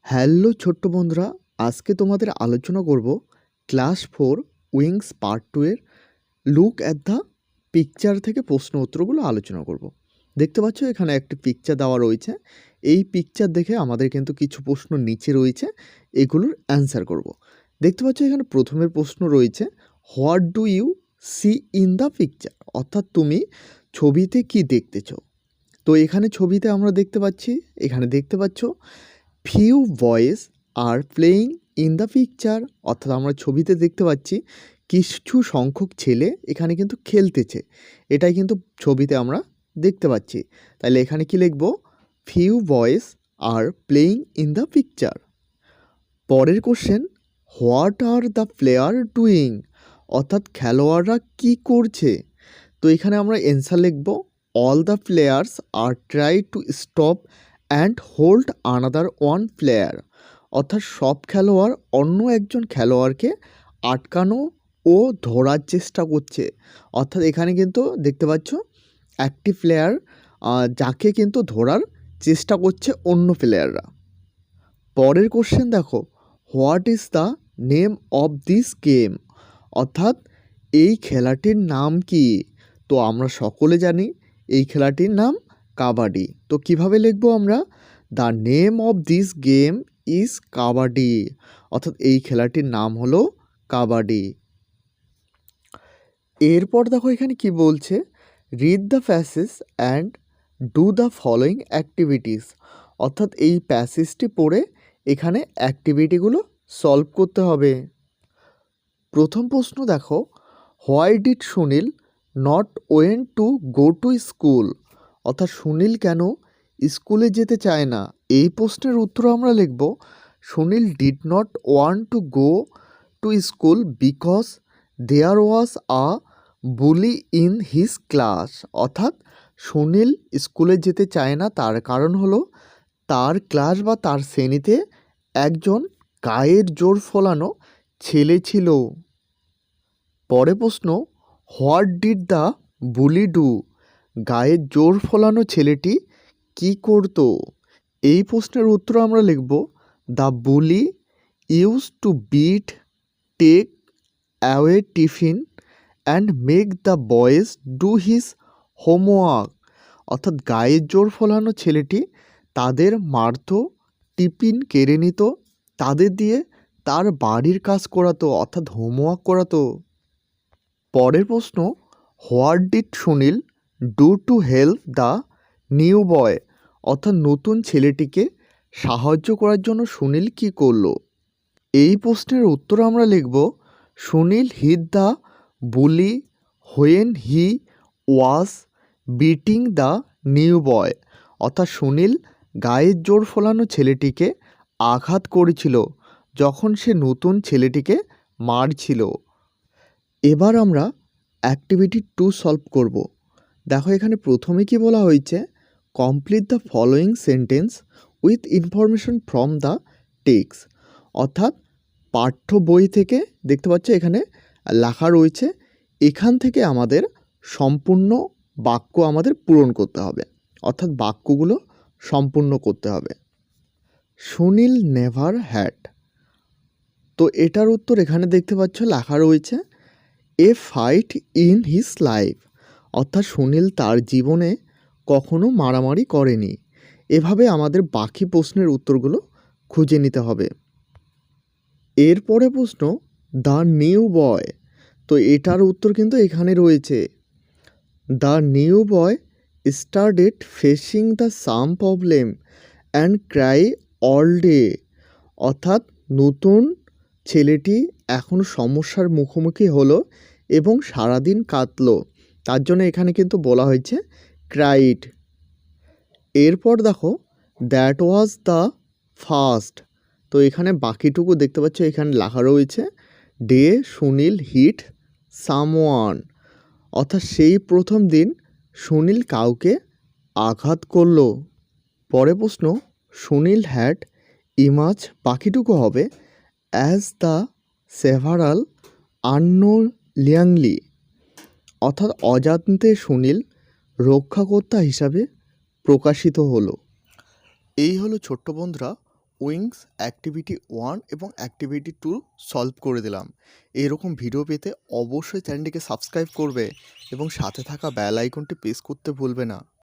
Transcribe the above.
Hello ছোট্ট বন্ধুরা, আজকে তোমাদের আলোচনা করব ক্লাস 4 উইংস পার্ট 2 এর লুক অ্যাট দ্য পিকচার থেকে প্রশ্ন উত্তরগুলো আলোচনা করব। দেখতে পাচ্ছ এখানে একটি পিকচার দেওয়া রয়েছে। এই পিকচার দেখে আমাদের কিন্তু কিছু প্রশ্ন নিচে রয়েছে, এগুলোর অ্যান্সার করব। দেখতে পাচ্ছ এখানে প্রথমের প্রশ্ন রয়েছে, what do you see in the picture, অর্থাৎ তুমি ছবিতে কি দেখতেছো। তো এখানে ছবিতে আমরা দেখতে পাচ্ছি, এখানে দেখতে পাচ্ছ few boys are playing in the picture, অর্থাৎ আমরা ছবিতে দেখতে পাচ্ছি কিছু সংখ্যক ছেলে এখানে কিন্তু খেলতেছে, এটাই কিন্তু ছবিতে আমরা দেখতে পাচ্ছি। তাহলে এখানে কি লিখব? Few boys are playing in the picture. পরের question, what are the player doing, অর্থাৎ খেলোয়াড়রা কি করছে। তো এখানে আমরা অ্যান্সার লিখব, all the players are try to stop and hold another one player, অর্থাৎ সব খেলোয়াড় অন্য একজন খেলোয়াড়কে আটকানো ও ধরার চেষ্টা করছে। অর্থাৎ এখানে কিন্তু দেখতে পাচ্ছ একটি প্লেয়ার যাকে কিন্তু ধরার চেষ্টা করছে অন্য প্লেয়াররা। পরের কোশ্চেন দেখো, what is the name of this game, অর্থাৎ এই খেলাটির নাম কি। তো আমরা সকলে জানি এই খেলাটির নাম কাবাডি। তো কিভাবে লিখবো আমরা? The name of this game is kabaddi, অর্থাৎ এই খেলাটির নাম হলো কাবাডি। এরপর দেখো এখানে কি বলছে, read the passage and do the following activities, অর্থাৎ এই প্যাসেজটি পড়ে এখানে অ্যাক্টিভিটিগুলো সলভ করতে হবে। প্রথম প্রশ্ন দেখো, why did Sunil not went to go to school, অর্থাৎ সুনীল কেন স্কুলে যেতে চায় না। এই প্রশ্নের উত্তর আমরা লিখব, Sunil did not want to go to school because there was a bully in his class, অর্থাৎ সুনীল স্কুলে যেতে চায় না তার কারণ হলো তার ক্লাস বা তার শ্রেণীতে একজন গায়ের জোর ফলানো ছেলে ছিল। পরে প্রশ্ন, what did the bully do, গায়ের জোর ফলানো ছেলেটি কি করত। এই প্রশ্নের উত্তর আমরা লিখব, the bully use to beat, take away tiffin and make the boys do his homework, অর্থাৎ গায়ের জোর ফলানো ছেলেটি তাদের মারত, টিফিন কেড়ে নিত, তাদের দিয়ে তার বাড়ির কাজ করাতো, অর্থাৎ হোমওয়ার্ক করাতো। পরের প্রশ্ন, what did Sunil do to help the new boy, অর্থাৎ নতুন ছেলেটিকে সাহায্য করার জন্য সুনীল কী করলো। এই প্রশ্নের উত্তর আমরা লিখব, Sunil hit the bully when he was beating the new boy, অর্থাৎ সুনীল গায়ের জোর ফলানো ছেলেটিকে আঘাত করেছিল যখন সে নতুন ছেলেটিকে মারছিল। এবার আমরা অ্যাক্টিভিটি 2 সলভ করব। দেখো এখানে প্রথমে কি বলা হয়েছে, complete the following sentence with information from the text, অর্থাৎ পাঠ্য বই থেকে দেখতে পাচ্ছ এখানে লেখা রয়েছে, এখান থেকে আমাদের সম্পূর্ণ বাক্য আমাদের পূরণ করতে হবে, অর্থাৎ বাক্যগুলো সম্পূর্ণ করতে হবে। সুনীল নেভার হ্যাড, তো এটার উত্তর এখানে দেখতে পাচ্ছ লেখা রয়েছে, এ ফাইট ইন হিজ লাইফ, অর্থাৎ সুনীল তার জীবনে কখনো মারামারি করেনি। এভাবে আমাদের বাকি প্রশ্নের উত্তরগুলো খুঁজে নিতে হবে। এরপরে প্রশ্ন, দ্য নিউ বয়, তো এটার উত্তর কিন্তু এখানে রয়েছে, the new boy started facing the some problem and Cry all day, অর্থাৎ নতুন ছেলেটি এখন সমস্যার মুখোমুখি হলো এবং সারাদিন কাঁদলো, তার জন্য এখানে কিন্তু বলা হয়েছে ক্রাইড। এরপর দেখো, দ্যাট ওয়াজ দ্য ফার্স্ট, তো এখানে বাকিটুকু দেখতে পাচ্ছ এখানে লেখা রয়েছে, ডে সুনীল হিট সামওয়ান, অর্থাৎ সেই প্রথম দিন সুনীল কাউকে আঘাত করলো। পরে প্রশ্ন, সুনীল হ্যাড ইমাজ, বাকিটুকু হবে অ্যাজ দ্য সেভারাল আননোলিয়াংলি, অর্থাৎ অজান্তে সুনীল রক্ষাকর্তা হিসাবে প্রকাশিত হলো। এই হলো ছোট্ট বন্ধুরা উইংস অ্যাক্টিভিটি 1 এবং অ্যাক্টিভিটি 2 সলভ করে দিলাম। এরকম ভিডিও পেতে অবশ্যই চ্যানেলটিকে সাবস্ক্রাইব করবে এবং সাথে থাকা বেল আইকনটি প্রেস করতে ভুলবে না।